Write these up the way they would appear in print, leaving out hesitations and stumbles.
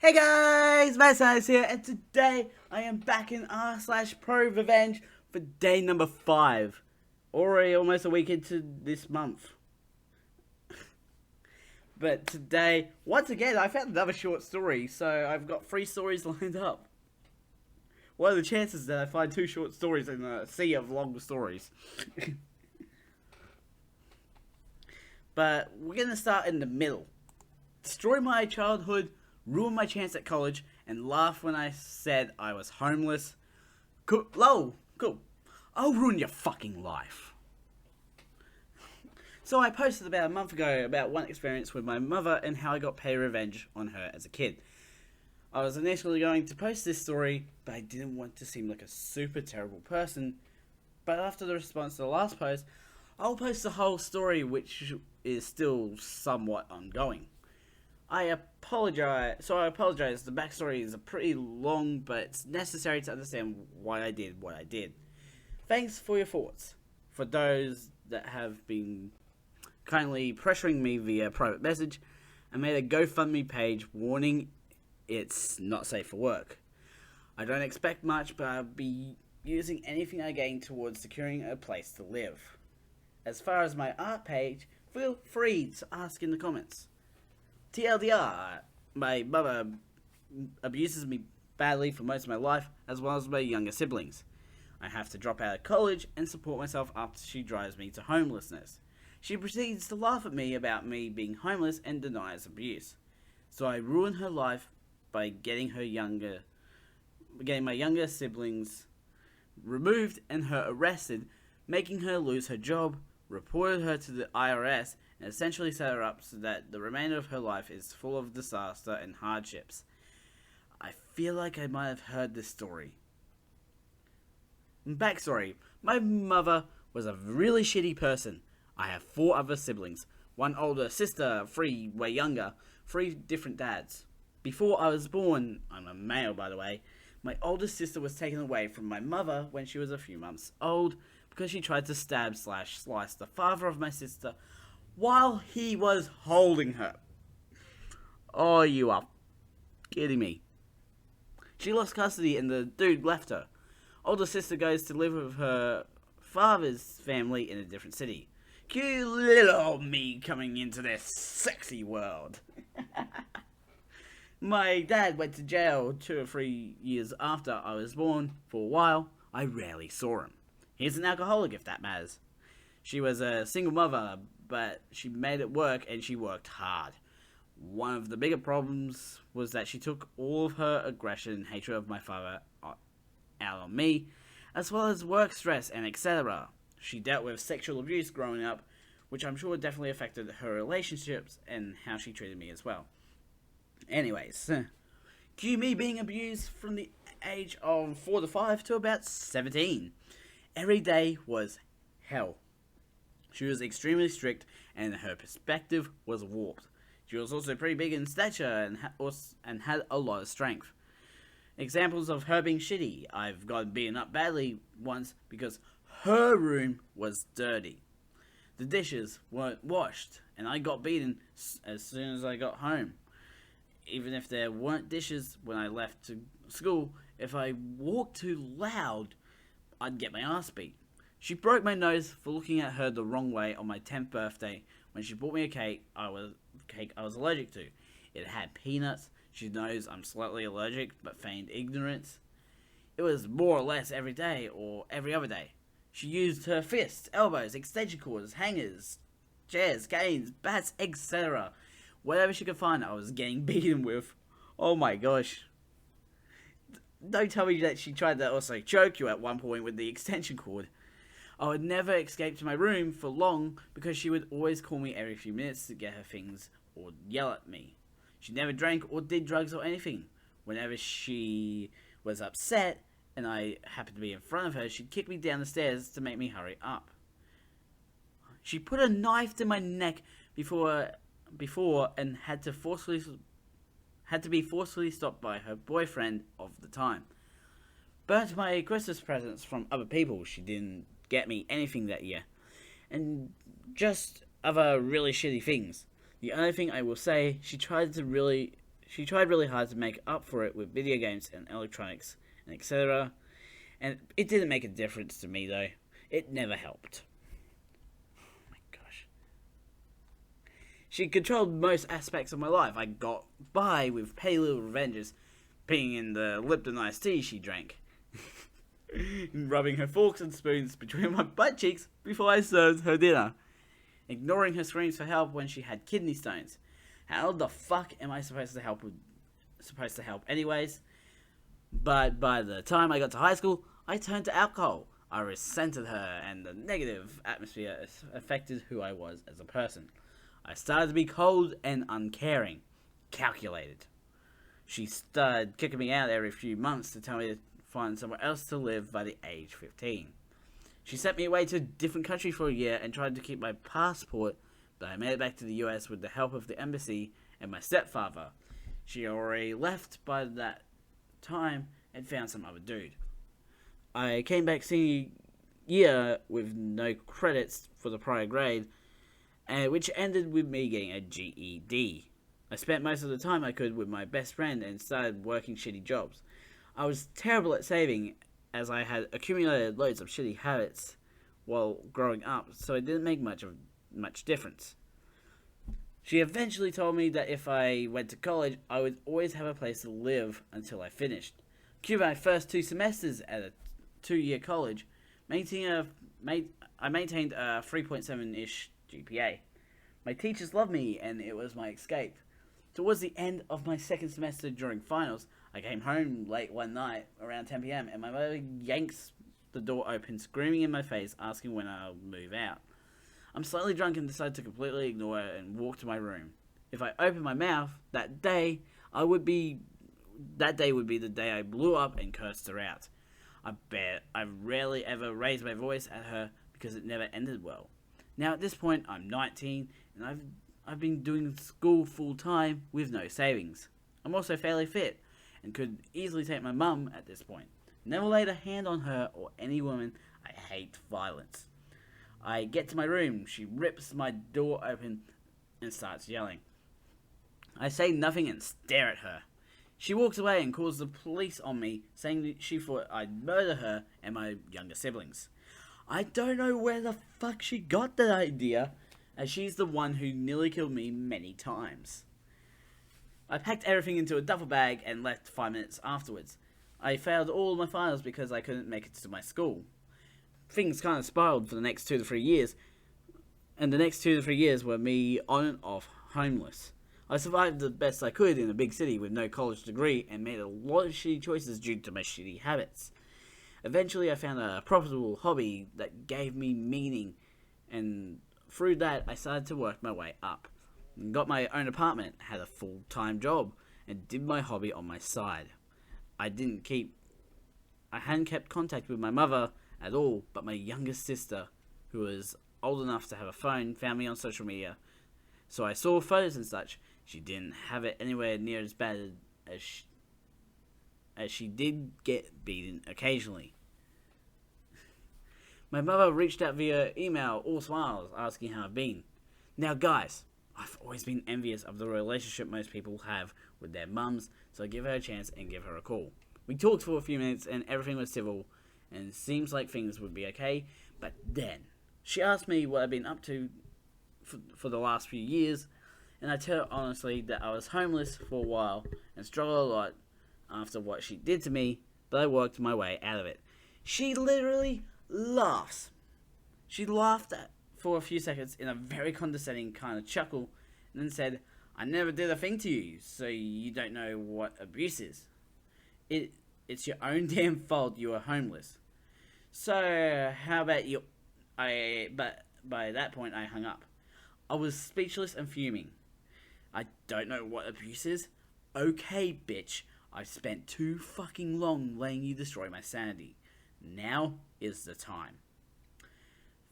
Hey guys, MyScience here, and today I am back in r/ProRevenge for day number 5. Already almost a week into this month. But today, once again, I found another short story, so I've got 3 stories lined up. What are the chances that I find 2 short stories in a sea of long stories? But we're gonna start in the middle. Destroy my childhood, ruin my chance at college, and laugh when I said I was homeless. Cool. I'll ruin your fucking life. So I posted about a month ago about one experience with my mother and how I got paid revenge on her as a kid. I was initially going to post this story, but I didn't want to seem like a super terrible person. But after the response to the last post, I'll post the whole story, which is still somewhat ongoing. I apologize. The backstory is pretty long, but it's necessary to understand why I did what I did. Thanks for your thoughts. For those that have been kindly pressuring me via private message, I made a GoFundMe page warning it's not safe for work. I don't expect much, but I'll be using anything I gain towards securing a place to live. As far as my art page, feel free to ask in the comments. TLDR, my mother abuses me badly for most of my life, as well as my younger siblings. I have to drop out of college and support myself after she drives me to homelessness. She proceeds to laugh at me about me being homeless and denies abuse. So I ruin her life by getting my younger siblings removed and her arrested, making her lose her job, reported her to the IRS, and essentially set her up so that the remainder of her life is full of disaster and hardships. I feel like I might have heard this story. Backstory. My mother was a really shitty person. I have 4 other siblings. 1 older sister, 3 way younger, 3 different dads. Before I was born, I'm a male by the way, my oldest sister was taken away from my mother when she was a few months old because she tried to stab/slice the father of my sister while he was holding her. Oh, you are kidding me. She lost custody and the dude left her. Older sister goes to live with her father's family in a different city. Cute little old me coming into this sexy world. My dad went to jail 2 or 3 years after I was born. For a while, I rarely saw him. He's an alcoholic, if that matters. She was a single mother, but she made it work and she worked hard. One of the bigger problems was that she took all of her aggression and hatred of my father out on me, as well as work stress and etc. She dealt with sexual abuse growing up, which I'm sure definitely affected her relationships and how she treated me as well. Anyways, cue me being abused from the age of 4 to 5 to about 17. Every day was hell. She was extremely strict and her perspective was warped. She was also pretty big in stature and had a lot of strength. Examples of her being shitty. I've gotten beaten up badly once because her room was dirty. The dishes weren't washed and I got beaten as soon as I got home. Even if there weren't dishes when I left to school, if I walked too loud, I'd get my ass beat. She broke my nose for looking at her the wrong way on my 10th birthday when she bought me a cake I was allergic to. It had peanuts. She knows I'm slightly allergic but feigned ignorance. It was more or less every day or every other day. She used her fists, elbows, extension cords, hangers, chairs, canes, bats, etc. Whatever she could find, I was getting beaten with. Oh my gosh. Don't tell me that she tried to also choke you at one point with the extension cord. I would never escape to my room for long because she would always call me every few minutes to get her things or yell at me. She never drank or did drugs or anything. Whenever she was upset and I happened to be in front of her, she'd kick me down the stairs to make me hurry up. She put a knife to my neck before and had to be forcefully stopped by her boyfriend of the time. Burnt my Christmas presents from other people. She didn't get me anything that year. And just other really shitty things. The only thing I will say, she tried to really She tried really hard to make up for it with video games and electronics and etc. And it didn't make a difference to me though. It never helped. Oh my gosh. She controlled most aspects of my life. I got by with petty little revenges, peeing in the Lipton iced tea she drank, rubbing her forks and spoons between my butt cheeks before I served her dinner, ignoring her screams for help when she had kidney stones. How the fuck am I supposed to help anyways? But by the time I got to high school, I turned to alcohol. I resented her, and the negative atmosphere affected who I was as a person. I started to be cold and uncaring, calculated. She started kicking me out every few months to tell me to find somewhere else to live by the age 15. She sent me away to a different country for a year and tried to keep my passport, but I made it back to the US with the help of the embassy and my stepfather. She already left by that time and found some other dude. I came back senior year with no credits for the prior grade, which ended with me getting a GED. I spent most of the time I could with my best friend and started working shitty jobs. I was terrible at saving, as I had accumulated loads of shitty habits while growing up, so it didn't make much difference. She eventually told me that if I went to college, I would always have a place to live until I finished. Cue my first 2 semesters at a 2-year college, I maintained a 3.7-ish GPA. My teachers loved me, and it was my escape. Towards the end of my second semester during finals, I came home late one night around 10 p.m. and my mother yanks the door open, screaming in my face, asking when I'll move out. I'm slightly drunk and decide to completely ignore it and walk to my room. If I open my mouth that day, would be the day I blew up and cursed her out. I bet I rarely ever raised my voice at her because it never ended well. Now at this point, I'm 19 and I've been doing school full time with no savings. I'm also fairly fit and could easily take my mum at this point. Never laid a hand on her or any woman. I hate violence. I get to my room. She rips my door open and starts yelling. I say nothing and stare at her. She walks away and calls the police on me, saying that she thought I'd murder her and my younger siblings. I don't know where the fuck she got that idea, as she's the one who nearly killed me many times. I packed everything into a duffel bag and left 5 minutes afterwards. I failed all my finals because I couldn't make it to my school. Things kind of spiraled for the next 2 to 3 years, and the next 2 to 3 years were me on and off homeless. I survived the best I could in a big city with no college degree and made a lot of shitty choices due to my shitty habits. Eventually I found a profitable hobby that gave me meaning, and through that I started to work my way up. Got my own apartment, had a full-time job, and did my hobby on my side. I hadn't kept contact with my mother at all, but my youngest sister, who was old enough to have a phone, found me on social media. So I saw photos and such. She didn't have it anywhere near as bad as she did get beaten occasionally. My mother reached out via email, all smiles, asking how I've been. Now guys, I've always been envious of the relationship most people have with their mums, so I give her a chance and give her a call. We talked for a few minutes and everything was civil, and it seems like things would be okay, but then she asked me what I'd been up to for the last few years, and I tell her honestly that I was homeless for a while and struggled a lot after what she did to me, but I worked my way out of it. She literally laughs. She laughed for a few seconds in a very condescending kind of chuckle, and then said, "I never did a thing to you, so you don't know what abuse is. It's your own damn fault you were homeless. So how about you?" But by that point I hung up. I was speechless and fuming. I don't know what abuse is? Okay, bitch. I've spent too fucking long letting you destroy my sanity. Now is the time.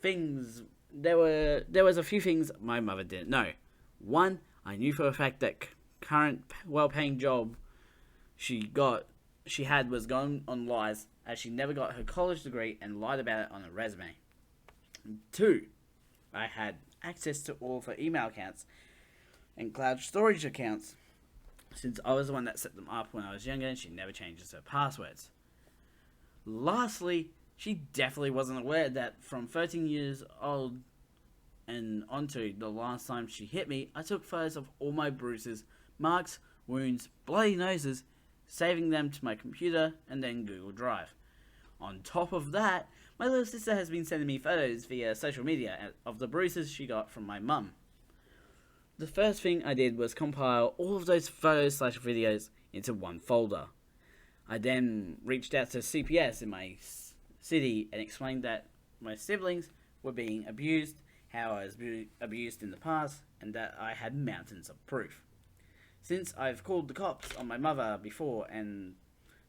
There was a few things my mother didn't know. One, I knew for a fact that current well-paying job she had was going on lies, as she never got her college degree and lied about it on a resume. 2, I had access to all of her email accounts and cloud storage accounts, since I was the one that set them up when I was younger and she never changes her passwords. Lastly, she definitely wasn't aware that from 13 years old and onto the last time she hit me, I took photos of all my bruises, marks, wounds, bloody noses, saving them to my computer and then Google Drive. On top of that, my little sister has been sending me photos via social media of the bruises she got from my mum. The first thing I did was compile all of those photos/videos into one folder. I then reached out to CPS in my city and explained that my siblings were being abused, how I was abused in the past, and that I had mountains of proof. Since I've called the cops on my mother before and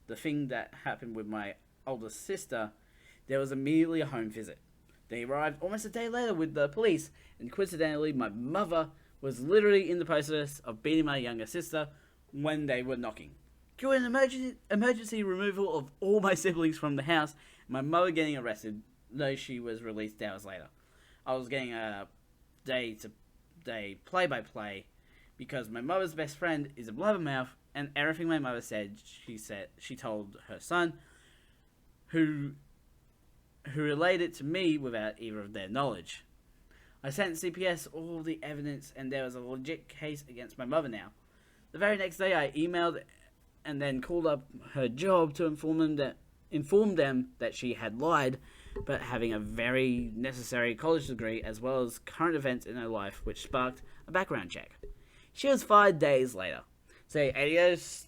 the thing that happened with my older sister, there was immediately a home visit. They arrived almost a day later with the police, and coincidentally my mother was literally in the process of beating my younger sister when they were knocking. Through an emergency removal of all my siblings from the house, my mother getting arrested, though she was released hours later. I was getting a day-to-day play-by-play because my mother's best friend is a blabbermouth, and everything my mother said, she told her son, who relayed it to me without either of their knowledge. I sent CPS all the evidence, and there was a legit case against my mother now. The very next day, I emailed and then called up her job to inform them that she had lied, but having a very necessary college degree as well as current events in her life, which sparked a background check. She was 5 days later. Say adios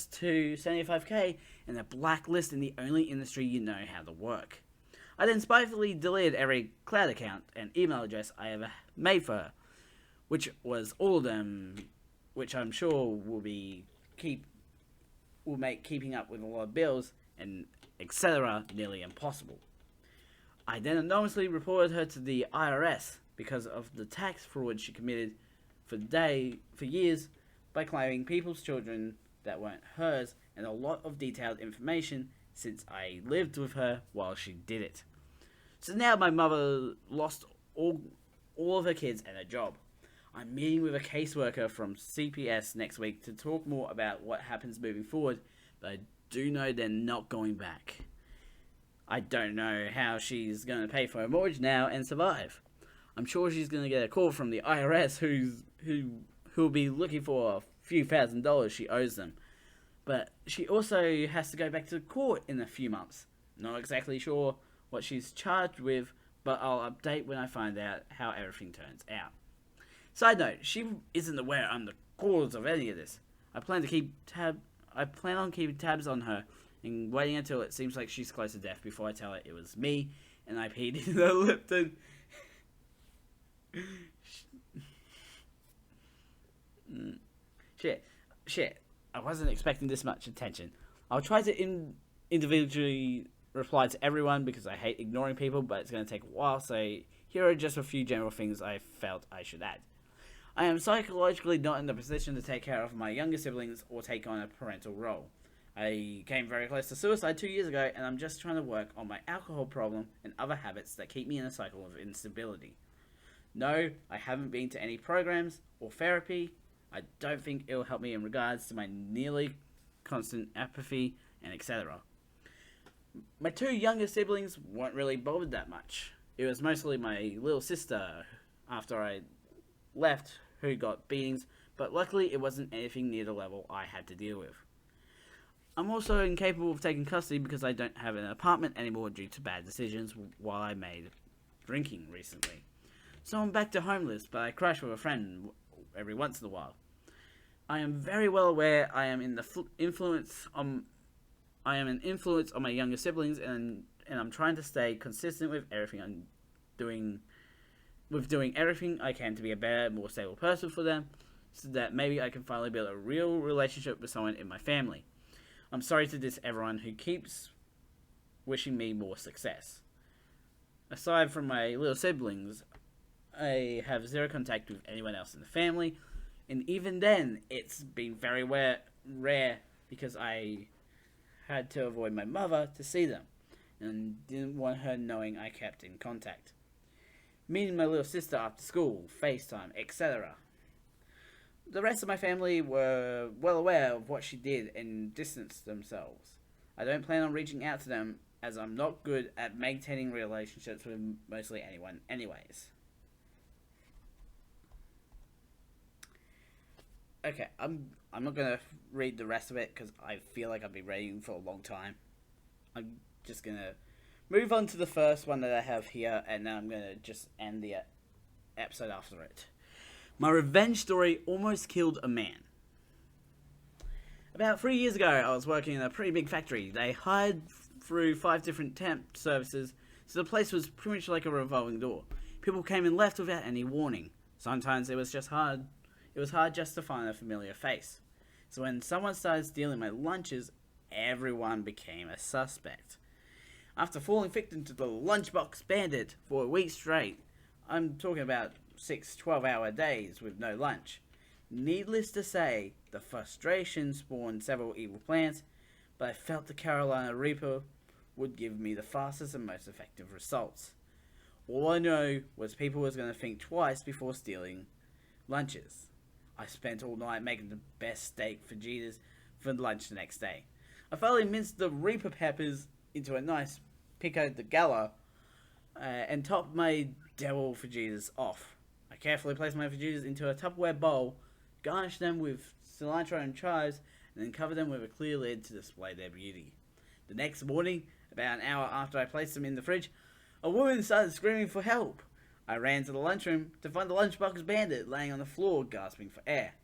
to 75k and a blacklist in the only industry you know how to work. I then spitefully deleted every cloud account and email address I ever made for her, which was all of them, which I'm sure will make keeping up with a lot of bills and etc. nearly impossible. I then anonymously reported her to the IRS because of the tax fraud she committed for years by claiming people's children that weren't hers and a lot of detailed information since I lived with her while she did it. So now my mother lost all of her kids and her job. I'm meeting with a caseworker from CPS next week to talk more about what happens moving forward, but I do know they're not going back. I don't know how she's going to pay for her mortgage now and survive. I'm sure she's going to get a call from the IRS who'll be looking for a few $1,000s she owes them. But she also has to go back to court in a few months. Not exactly sure what she's charged with, but I'll update when I find out how everything turns out. Side note, she isn't aware I'm the cause of any of this. I plan on keeping tabs on her and waiting until it seems like she's close to death before I tell her it was me and I peed in the Lipton. Shit. I wasn't expecting this much attention. I'll try to individually reply to everyone because I hate ignoring people, but it's going to take a while, so here are just a few general things I felt I should add. I am psychologically not in the position to take care of my younger siblings or take on a parental role. I came very close to suicide 2 years ago, and I'm just trying to work on my alcohol problem and other habits that keep me in a cycle of instability. No, I haven't been to any programs or therapy. I don't think it'll help me in regards to my nearly constant apathy and etc. My two younger siblings weren't really bothered that much. It was mostly my little sister, after I left, who got beatings, but luckily it wasn't anything near the level I had to deal with. I'm also incapable of taking custody because I don't have an apartment anymore due to bad decisions while I made drinking recently. So I'm back to homeless, but I crash with a friend every once in a while. I am very well aware I am an influence on my younger siblings, and I'm trying to stay consistent with everything I'm doing. With doing everything I can to be a better, more stable person for them, so that maybe I can finally build a real relationship with someone in my family. I'm sorry to diss everyone who keeps wishing me more success. Aside from my little siblings, I have zero contact with anyone else in the family, and even then, it's been very rare because I had to avoid my mother to see them, and didn't want her knowing I kept in contact. Meeting my little sister after school, FaceTime, etc. The rest of my family were well aware of what she did and distanced themselves. I don't plan on reaching out to them as I'm not good at maintaining relationships with mostly anyone anyways. Okay, I'm not gonna read the rest of it because I feel like I've been reading for a long time. I'm just gonna move on to the first one that I have here, and then I'm gonna just end the episode after it. My revenge story almost killed a man. About 3 years ago, I was working in a pretty big factory. They hired through 5 different temp services, so the place was pretty much like a revolving door. People came and left without any warning. Sometimes it was hard just to find a familiar face. So when someone started stealing my lunches, everyone became a suspect. After falling victim to the lunchbox bandit for a week straight, I'm talking about 6 12-hour days with no lunch. Needless to say, the frustration spawned several evil plans, but I felt the Carolina Reaper would give me the fastest and most effective results. All I know was people was going to think twice before stealing lunches. I spent all night making the best steak fajitas for lunch the next day. I finally minced the Reaper peppers into a nice pico de gallo and topped my devil fajitas off. I carefully placed my fajitas into a Tupperware bowl, garnished them with cilantro and chives, and then covered them with a clear lid to display their beauty. The next morning, about an hour after I placed them in the fridge, a woman started screaming for help. I ran to the lunchroom to find the lunchbox bandit laying on the floor gasping for air.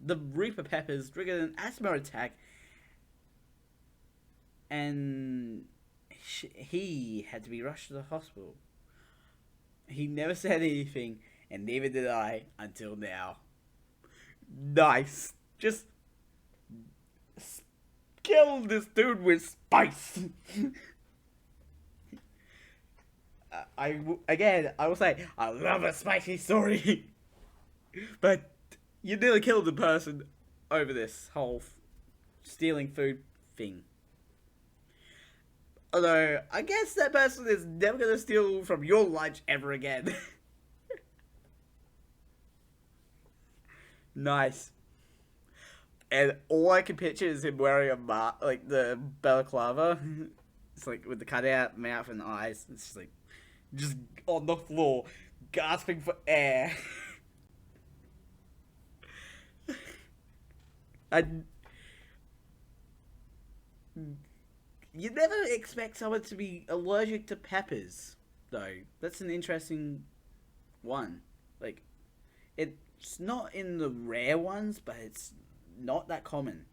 The Reaper peppers triggered an asthma attack, and he had to be rushed to the hospital. He never said anything, and neither did I until now. Nice. Just kill this dude with spice. I will say, I love a spicy story. But you nearly killed a person over this whole stealing food thing. Although, I guess that person is never going to steal from your lunch ever again. Nice. And all I can picture is him wearing a mask, like the balaclava. It's like with the cutout mouth and eyes. It's just on the floor, gasping for air. You never expect someone to be allergic to peppers, though. That's an interesting one. Like, it's not in the rare ones, but it's not that common.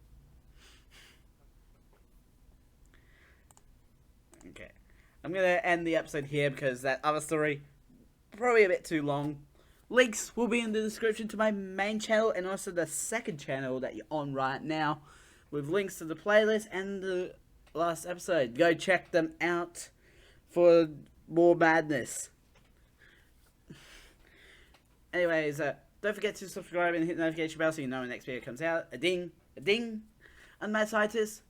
Okay. I'm going to end the episode here because that other story, probably a bit too long. Links will be in the description to my main channel and also the second channel that you're on right now, with links to the playlist and the last episode. Go check them out for more madness. Anyways, don't forget to subscribe and hit the notification bell so you know when the next video comes out. A ding, a ding. I'm Mad Scientist,